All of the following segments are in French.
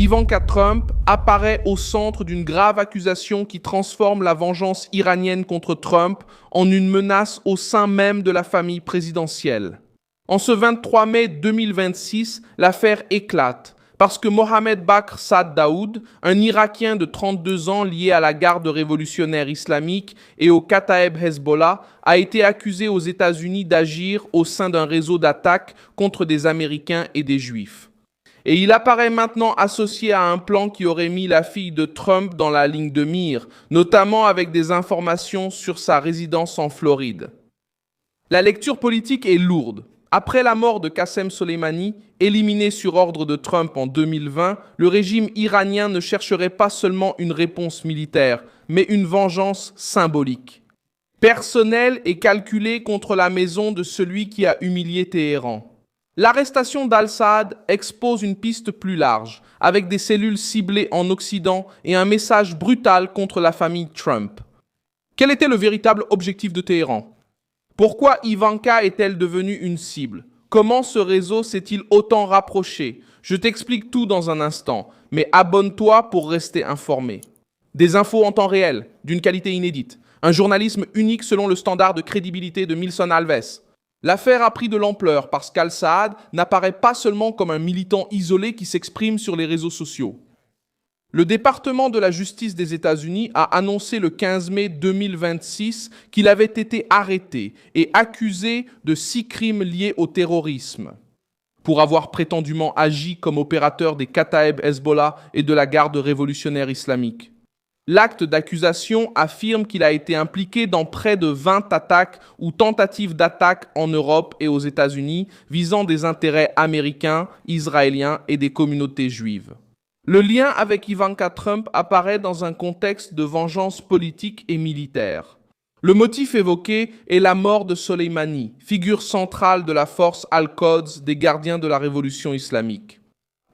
Ivanka Trump apparaît au centre d'une grave accusation qui transforme la vengeance iranienne contre Trump en une menace au sein même de la famille présidentielle. En ce 23 mai 2026, l'affaire éclate parce que Mohamed Bakr Saad Daoud, un Irakien de 32 ans lié à la garde révolutionnaire islamique et au Kataeb Hezbollah, a été accusé aux États-Unis d'agir au sein d'un réseau d'attaques contre des Américains et des Juifs. Et il apparaît maintenant associé à un plan qui aurait mis la fille de Trump dans la ligne de mire, notamment avec des informations sur sa résidence en Floride. La lecture politique est lourde. Après la mort de Qassem Soleimani, éliminé sur ordre de Trump en 2020, le régime iranien ne chercherait pas seulement une réponse militaire, mais une vengeance symbolique. Personnelle et calculée contre la maison de celui qui a humilié Téhéran. L'arrestation d'Al-Saad expose une piste plus large, avec des cellules ciblées en Occident et un message brutal contre la famille Trump. Quel était le véritable objectif de Téhéran ? Pourquoi Ivanka est-elle devenue une cible ? Comment ce réseau s'est-il autant rapproché ? Je t'explique tout dans un instant, mais abonne-toi pour rester informé. Des infos en temps réel, d'une qualité inédite. Un journalisme unique selon le standard de crédibilité de Milson Alves. L'affaire a pris de l'ampleur parce qu'Al-Saad n'apparaît pas seulement comme un militant isolé qui s'exprime sur les réseaux sociaux. Le département de la justice des États-Unis a annoncé le 15 mai 2026 qu'il avait été arrêté et accusé de 6 crimes liés au terrorisme, pour avoir prétendument agi comme opérateur des Kataeb Hezbollah et de la garde révolutionnaire islamique. L'acte d'accusation affirme qu'il a été impliqué dans près de 20 attaques ou tentatives d'attaque en Europe et aux États-Unis visant des intérêts américains, israéliens et des communautés juives. Le lien avec Ivanka Trump apparaît dans un contexte de vengeance politique et militaire. Le motif évoqué est la mort de Soleimani, figure centrale de la force Al-Quds des gardiens de la révolution islamique.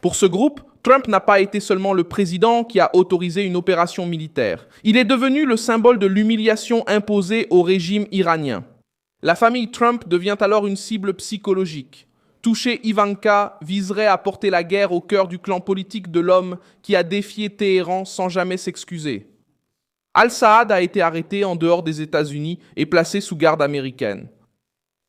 Pour ce groupe, Trump n'a pas été seulement le président qui a autorisé une opération militaire. Il est devenu le symbole de l'humiliation imposée au régime iranien. La famille Trump devient alors une cible psychologique. Toucher Ivanka viserait à porter la guerre au cœur du clan politique de l'homme qui a défié Téhéran sans jamais s'excuser. Al-Saad a été arrêté en dehors des États-Unis et placé sous garde américaine.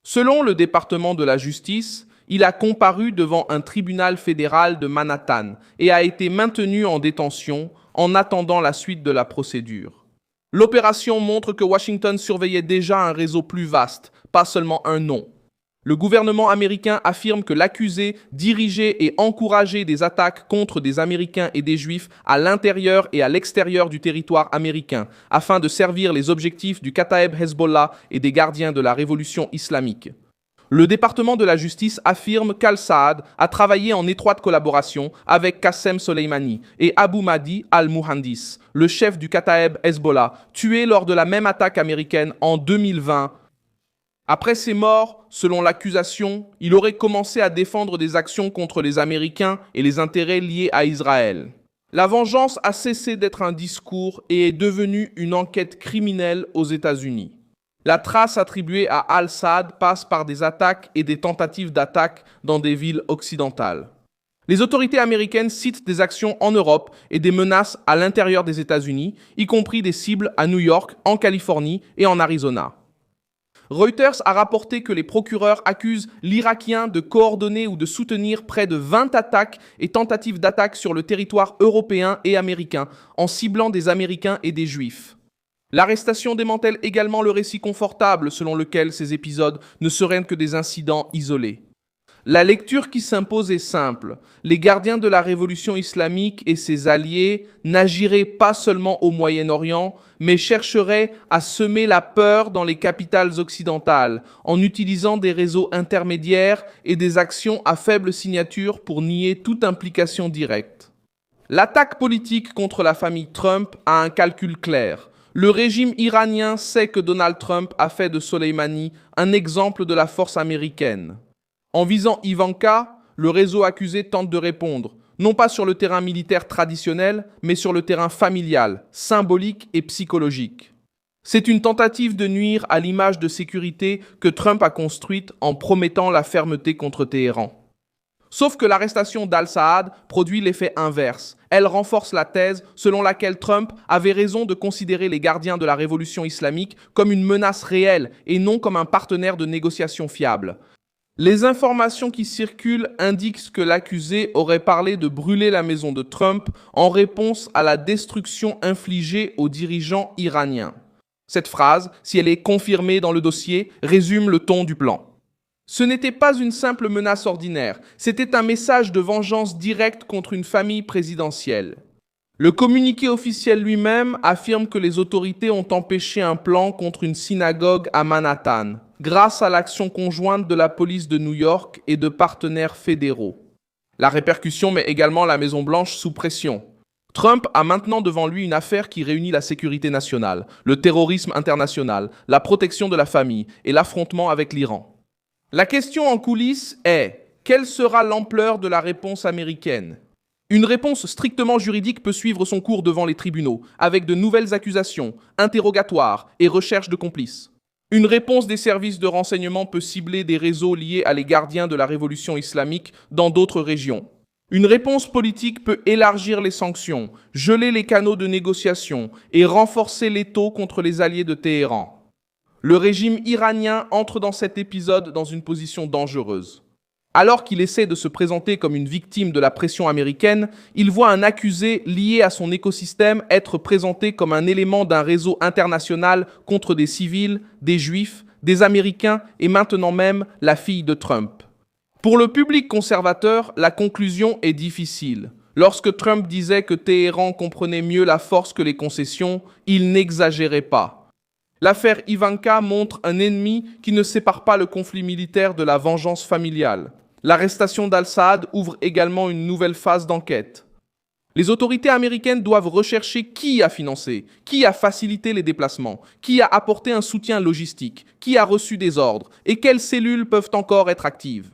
Selon le département de la justice, il a comparu devant un tribunal fédéral de Manhattan et a été maintenu en détention en attendant la suite de la procédure. L'opération montre que Washington surveillait déjà un réseau plus vaste, pas seulement un nom. Le gouvernement américain affirme que l'accusé dirigeait et encourageait des attaques contre des Américains et des Juifs à l'intérieur et à l'extérieur du territoire américain, afin de servir les objectifs du Kataeb Hezbollah et des gardiens de la révolution islamique. Le département de la justice affirme qu'Al-Saad a travaillé en étroite collaboration avec Qassem Soleimani et Abu Mahdi al-Muhandis, le chef du Kataeb Hezbollah, tué lors de la même attaque américaine en 2020. Après ses morts, selon l'accusation, il aurait commencé à défendre des actions contre les Américains et les intérêts liés à Israël. La vengeance a cessé d'être un discours et est devenue une enquête criminelle aux États-Unis. La trace attribuée à Al-Saad passe par des attaques et des tentatives d'attaque dans des villes occidentales. Les autorités américaines citent des actions en Europe et des menaces à l'intérieur des États-Unis, y compris des cibles à New York, en Californie et en Arizona. Reuters a rapporté que les procureurs accusent l'Irakien de coordonner ou de soutenir près de 20 attaques et tentatives d'attaque sur le territoire européen et américain, en ciblant des Américains et des Juifs. L'arrestation démantèle également le récit confortable selon lequel ces épisodes ne seraient que des incidents isolés. La lecture qui s'impose est simple. Les gardiens de la révolution islamique et ses alliés n'agiraient pas seulement au Moyen-Orient, mais chercheraient à semer la peur dans les capitales occidentales en utilisant des réseaux intermédiaires et des actions à faible signature pour nier toute implication directe. L'attaque politique contre la famille Trump a un calcul clair. Le régime iranien sait que Donald Trump a fait de Soleimani un exemple de la force américaine. En visant Ivanka, le réseau accusé tente de répondre, non pas sur le terrain militaire traditionnel, mais sur le terrain familial, symbolique et psychologique. C'est une tentative de nuire à l'image de sécurité que Trump a construite en promettant la fermeté contre Téhéran. Sauf que l'arrestation d'Al-Saad produit l'effet inverse. Elle renforce la thèse selon laquelle Trump avait raison de considérer les gardiens de la révolution islamique comme une menace réelle et non comme un partenaire de négociation fiable. Les informations qui circulent indiquent que l'accusé aurait parlé de brûler la maison de Trump en réponse à la destruction infligée aux dirigeants iraniens. Cette phrase, si elle est confirmée dans le dossier, résume le ton du plan. Ce n'était pas une simple menace ordinaire, c'était un message de vengeance directe contre une famille présidentielle. Le communiqué officiel lui-même affirme que les autorités ont empêché un plan contre une synagogue à Manhattan, grâce à l'action conjointe de la police de New York et de partenaires fédéraux. La répercussion met également la Maison-Blanche sous pression. Trump a maintenant devant lui une affaire qui réunit la sécurité nationale, le terrorisme international, la protection de la famille et l'affrontement avec l'Iran. La question en coulisses est, quelle sera l'ampleur de la réponse américaine ? Une réponse strictement juridique peut suivre son cours devant les tribunaux, avec de nouvelles accusations, interrogatoires et recherches de complices. Une réponse des services de renseignement peut cibler des réseaux liés à les gardiens de la révolution islamique dans d'autres régions. Une réponse politique peut élargir les sanctions, geler les canaux de négociation et renforcer l'étau contre les alliés de Téhéran. Le régime iranien entre dans cet épisode dans une position dangereuse. Alors qu'il essaie de se présenter comme une victime de la pression américaine, il voit un accusé lié à son écosystème être présenté comme un élément d'un réseau international contre des civils, des juifs, des Américains et maintenant même la fille de Trump. Pour le public conservateur, la conclusion est difficile. Lorsque Trump disait que Téhéran comprenait mieux la force que les concessions, il n'exagérait pas. L'affaire Ivanka montre un ennemi qui ne sépare pas le conflit militaire de la vengeance familiale. L'arrestation d'Al-Saad ouvre également une nouvelle phase d'enquête. Les autorités américaines doivent rechercher qui a financé, qui a facilité les déplacements, qui a apporté un soutien logistique, qui a reçu des ordres et quelles cellules peuvent encore être actives.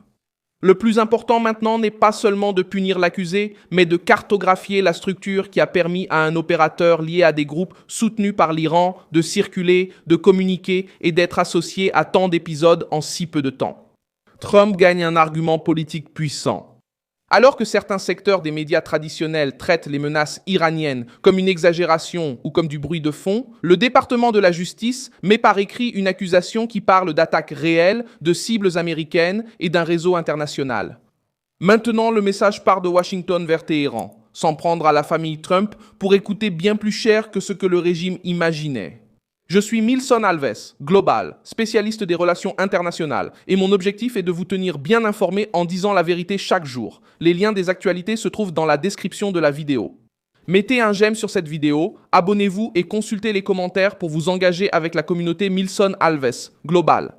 Le plus important maintenant n'est pas seulement de punir l'accusé, mais de cartographier la structure qui a permis à un opérateur lié à des groupes soutenus par l'Iran de circuler, de communiquer et d'être associé à tant d'épisodes en si peu de temps. Trump gagne un argument politique puissant. Alors que certains secteurs des médias traditionnels traitent les menaces iraniennes comme une exagération ou comme du bruit de fond, le département de la justice met par écrit une accusation qui parle d'attaques réelles, de cibles américaines et d'un réseau international. Maintenant, le message part de Washington vers Téhéran, s'en prendre à la famille Trump pourrait coûter bien plus cher que ce que le régime imaginait. Je suis Milson Alves, Global, spécialiste des relations internationales, et mon objectif est de vous tenir bien informé en disant la vérité chaque jour. Les liens des actualités se trouvent dans la description de la vidéo. Mettez un j'aime sur cette vidéo, abonnez-vous et consultez les commentaires pour vous engager avec la communauté Milson Alves, Global.